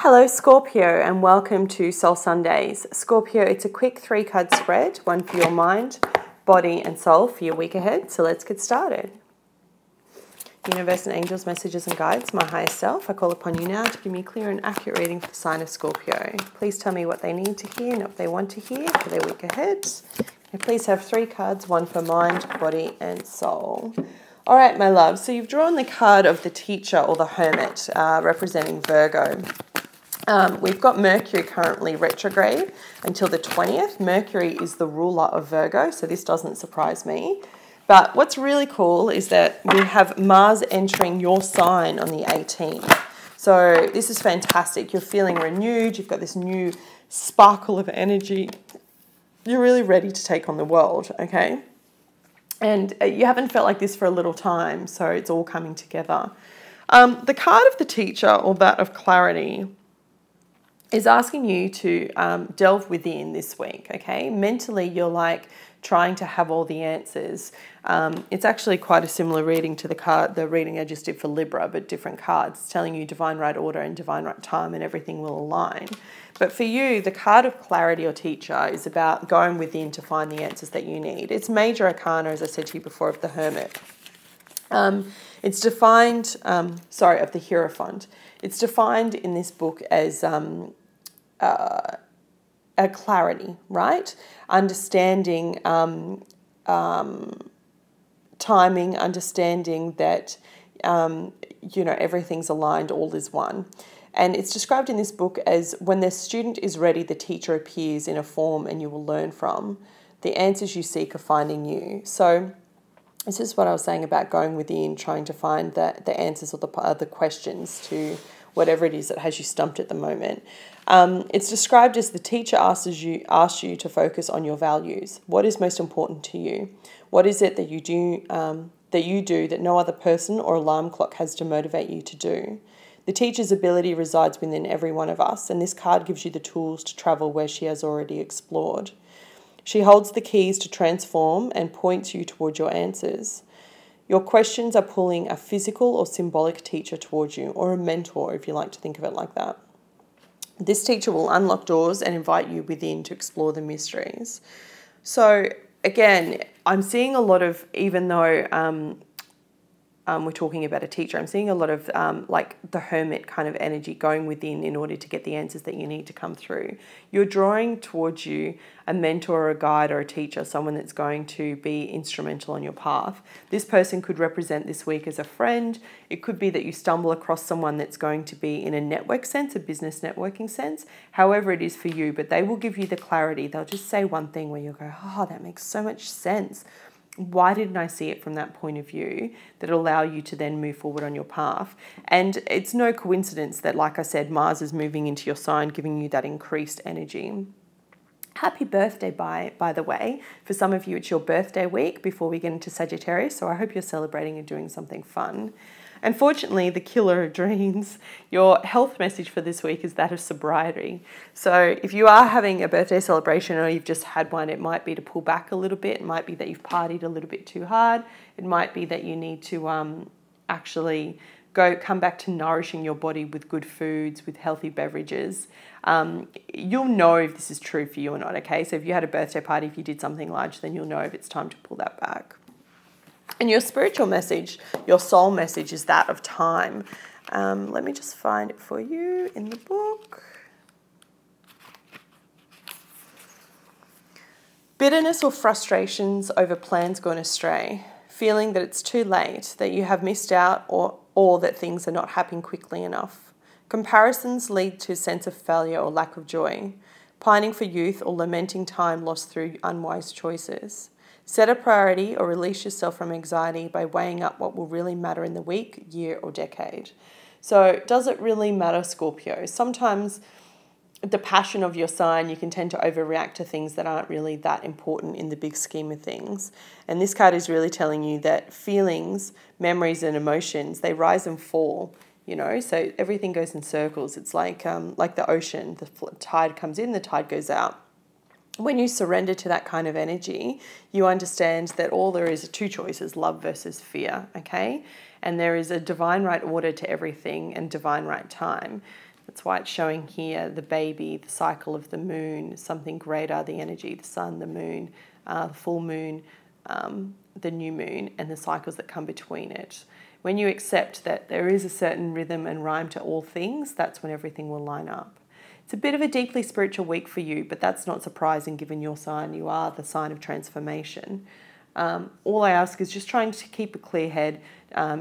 Hello Scorpio, and welcome to Soul Sundays. Scorpio, it's a quick 3-card spread, one for your mind, body and soul for your week ahead. So let's get started. Universe and angels, messages and guides, my higher self, I call upon you now to give me a clear and accurate reading for the sign of Scorpio. Please tell me what they need to hear and what they want to hear for their week ahead. And please have 3 cards, one for mind, body and soul. All right, my love, so you've drawn the card of the teacher or the hermit, representing Virgo. We've got Mercury currently retrograde until the 20th. Mercury is the ruler of Virgo, so this doesn't surprise me. But what's really cool is that we have Mars entering your sign on the 18th. So this is fantastic. You're feeling renewed. You've got this new sparkle of energy. You're really ready to take on the world, okay? And you haven't felt like this for a little time, so it's all coming together. The card of the teacher, or that of clarity, is asking you to delve within this week, okay? Mentally, you're like trying to have all the answers. It's actually quite a similar reading to the reading I just did for Libra, but different cards. It's telling you divine right order and divine right time and everything will align. But for you, the card of clarity or teacher is about going within to find the answers that you need. It's major arcana, as I said to you before, of the Hermit. It's defined, of the Hierophant. It's defined in this book as a clarity, right? Understanding timing, understanding that, everything's aligned, all is one. And it's described in this book as when the student is ready, the teacher appears in a form and you will learn from. The answers you seek are finding you. So this is what I was saying about going within, trying to find the answers or the questions to whatever it is that has you stumped at the moment. It's described as the teacher asks you to focus on your values. What is most important to you? What is it that you do that no other person or alarm clock has to motivate you to do? The teacher's ability resides within every one of us, and this card gives you the tools to travel where she has already explored. She holds the keys to transform and points you toward your answers. Your questions are pulling a physical or symbolic teacher towards you, or a mentor, if you like to think of it like that. This teacher will unlock doors and invite you within to explore the mysteries. So again, I'm seeing a lot of, even though we're talking about a teacher, I'm seeing a lot of like the hermit kind of energy going within in order to get the answers that you need to come through. You're drawing towards you a mentor or a guide or a teacher, someone that's going to be instrumental on your path. This person could represent this week as a friend. It could be that you stumble across someone that's going to be in a network sense, a business networking sense, however it is for you, but they will give you the clarity. They'll just say one thing where you'll go, oh, that makes so much sense. Why didn't I see it from that point of view that allow you to then move forward on your path? And it's no coincidence that, like I said, Mars is moving into your sign, giving you that increased energy. Happy birthday, by the way. For some of you, it's your birthday week before we get into Sagittarius, so I hope you're celebrating and doing something fun. Unfortunately, the killer of dreams, your health message for this week is that of sobriety. So if you are having a birthday celebration or you've just had one, it might be to pull back a little bit. It might be that you've partied a little bit too hard. It might be that you need to actually come back to nourishing your body with good foods, with healthy beverages. You'll know if this is true for you or not, okay? So if you had a birthday party, if you did something large, then you'll know if it's time to pull that back. And your spiritual message, your soul message, is that of time. Let me just find it for you in the book. Bitterness or frustrations over plans gone astray. Feeling that it's too late, that you have missed out, or that things are not happening quickly enough. Comparisons lead to a sense of failure or lack of joy. Pining for youth or lamenting time lost through unwise choices. Set a priority or release yourself from anxiety by weighing up what will really matter in the week, year, or decade. So does it really matter, Scorpio? Sometimes the passion of your sign, you can tend to overreact to things that aren't really that important in the big scheme of things. And this card is really telling you that feelings, memories, and emotions, they rise and fall, so everything goes in circles. It's like the ocean. The tide comes in, the tide goes out. When you surrender to that kind of energy, you understand that all there is are 2 choices, love versus fear, okay? And there is a divine right order to everything and divine right time. That's why it's showing here the baby, the cycle of the moon, something greater, the energy, the sun, the moon, the full moon, the new moon, and the cycles that come between it. When you accept that there is a certain rhythm and rhyme to all things, that's when everything will line up. It's a bit of a deeply spiritual week for you, but that's not surprising given your sign. You are the sign of transformation. All I ask is just trying to keep a clear head,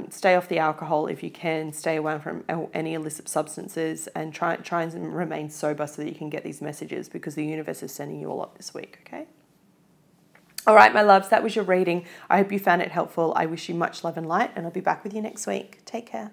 stay off the alcohol if you can, stay away from any illicit substances, and try and remain sober so that you can get these messages, because the universe is sending you a lot this week, okay? All right, my loves, that was your reading. I hope you found it helpful. I wish you much love and light, and I'll be back with you next week. Take care.